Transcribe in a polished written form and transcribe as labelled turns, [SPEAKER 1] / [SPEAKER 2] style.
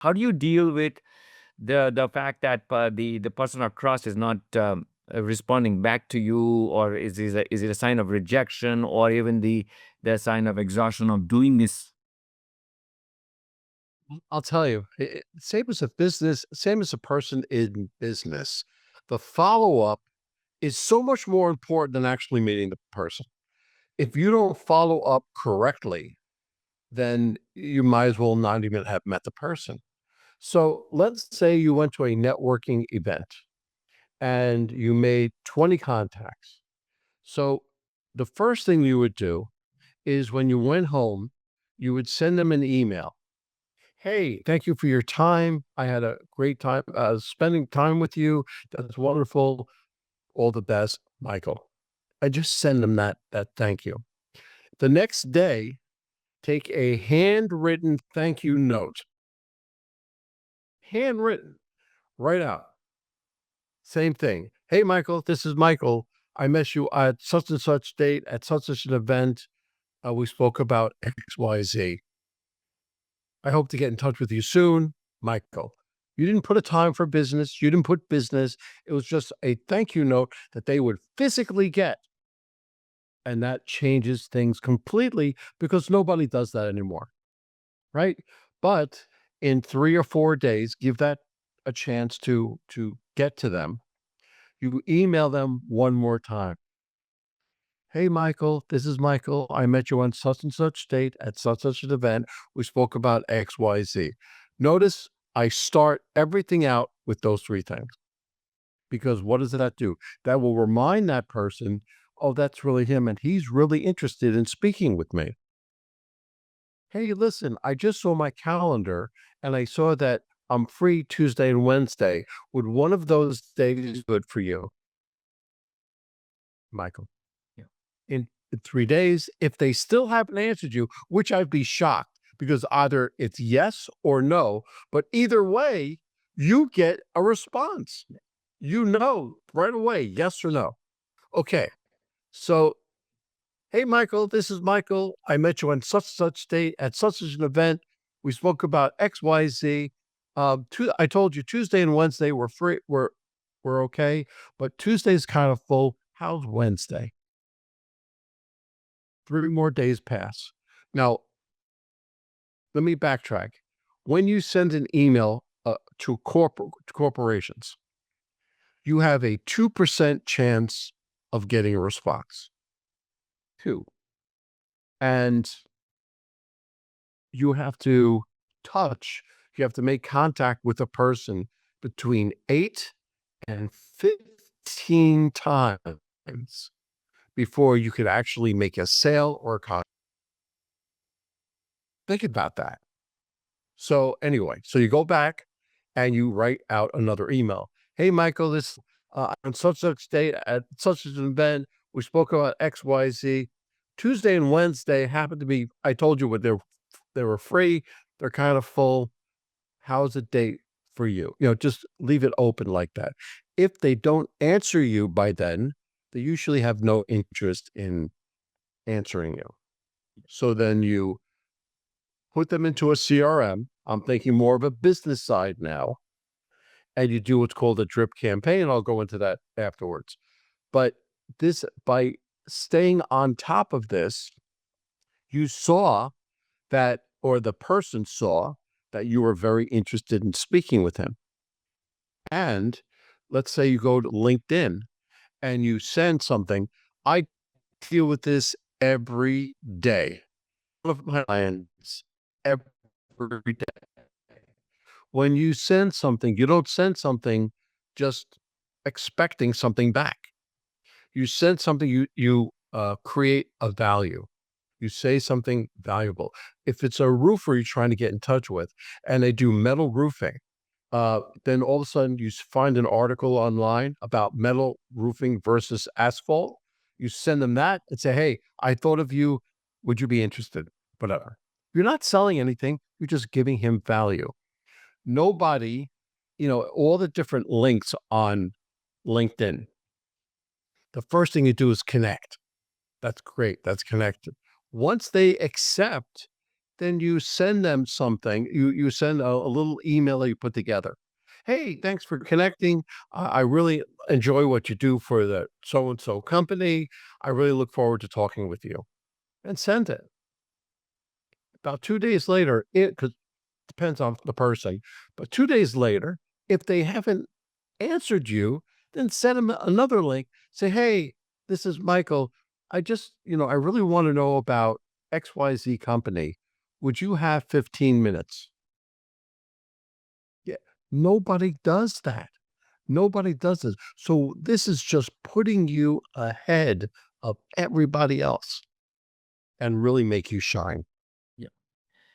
[SPEAKER 1] How do you deal with the fact that the person of trust is not responding back to you, or is it a sign of rejection, or even the sign of exhaustion of doing this?
[SPEAKER 2] I'll tell you, same as a business, same as a person in business, the follow-up is so much more important than actually meeting the person. If you don't follow up correctly, then you might as well not even have met the person. So let's say you went to a networking event and you made 20 contacts. So the first thing you would do is when you went home, you would send them an email. Hey, thank you for your time. I had a great time spending time with you. That's wonderful. All the best, Michael. I just send them that thank you. The next day, take a handwritten thank you note, handwritten, right out. Same thing. Hey, Michael, this is Michael. I met you at such and such date at such and such an event. We spoke about XYZ. I hope to get in touch with you soon, Michael. You didn't put a time for business. You didn't put business. It was just a thank you note that they would physically get. And that changes things completely because nobody does that anymore. Right. But in 3 or 4 days, give that a chance to get to them. You email them one more time. Hey, Michael, this is Michael. I met you on such and such date at such and such an event. We spoke about XYZ. Notice I start everything out with those three things because what does that do? That will remind that person, oh, that's really him. And he's really interested in speaking with me. Hey, listen, I just saw my calendar and I saw that I'm free Tuesday and Wednesday. Would one of those days be good for you, Michael?
[SPEAKER 1] Yeah.
[SPEAKER 2] In 3 days, if they still haven't answered you, which I'd be shocked because either it's yes or no, but either way, you get a response. You know right away, yes or no. Okay. So, hey, Michael, this is Michael. I met you on such date at such an event. We spoke about XYZ. I told you Tuesday and Wednesday were free. We're okay, but Tuesday's kind of full. How's Wednesday? 3 more days pass. Now, let me backtrack. When you send an email to corporations, you have a 2% chance of getting a response. Two. And you have to you have to make contact with a person between 8 and 15 times before you could actually make a sale or a contract. Think about that. So anyway, so you go back and you write out another email. Hey, Michael, this on such date at such an event, we spoke about XYZ. Tuesday and Wednesday happened to be. I told you what they were free. They're kind of full. How's a date for you? Just leave it open like that. If they don't answer you by then, they usually have no interest in answering you. So then you put them into a CRM. I'm thinking more of a business side now. And you do what's called a drip campaign. I'll go into that afterwards. But this, by staying on top of this, you saw that, or the person saw that you were very interested in speaking with him. And let's say you go to LinkedIn and you send something. I deal with this every day. One of my clients every day. When you send something, you don't send something just expecting something back. You send something, you create a value. You say something valuable. If it's a roofer you're trying to get in touch with and they do metal roofing, then all of a sudden you find an article online about metal roofing versus asphalt. You send them that and say, hey, I thought of you. Would you be interested? Whatever. You're not selling anything. You're just giving him value. Nobody, all the different links on LinkedIn. The first thing you do is connect. That's great. That's connected. Once they accept, then you send them something. You send a little email that you put together. Hey, thanks for connecting. I really enjoy what you do for the so and so company. I really look forward to talking with you, and send it. About 2 days later, it because depends on the person, but 2 days later, if they haven't answered you, then send them another link. Say, hey, this is Michael. I really want to know about XYZ company. Would you have 15 minutes? Yeah. Nobody does that. Nobody does this. So this is just putting you ahead of everybody else and really make you shine.